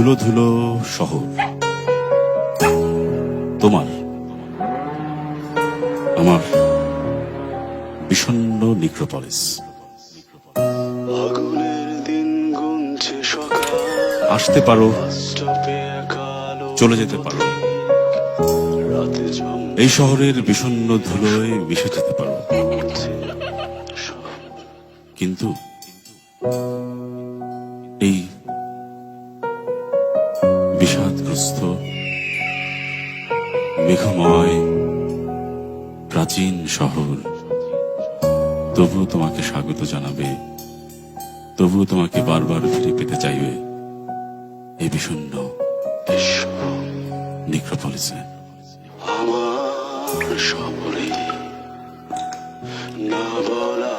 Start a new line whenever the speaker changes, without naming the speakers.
ধুলো ধুলো শহর, তোমার আমার বিষণ্ণ নিক্রোপলিস। আসতে পারো, চলে যেতে পারো, এই শহরের বিষণ্ণ ধুলোয় মিশে যেতে পারো, কিন্তু এই বিষাদগ্রস্ত মেঘময় প্রাচীন শহর তবুও তোমাকে স্বাগত জানাবে, তবুও তোমাকে বারবার ফিরে পেতে চাইবে এই বিষণ্ণ নিক্রোপলিসে।
আমার শহরে না বলা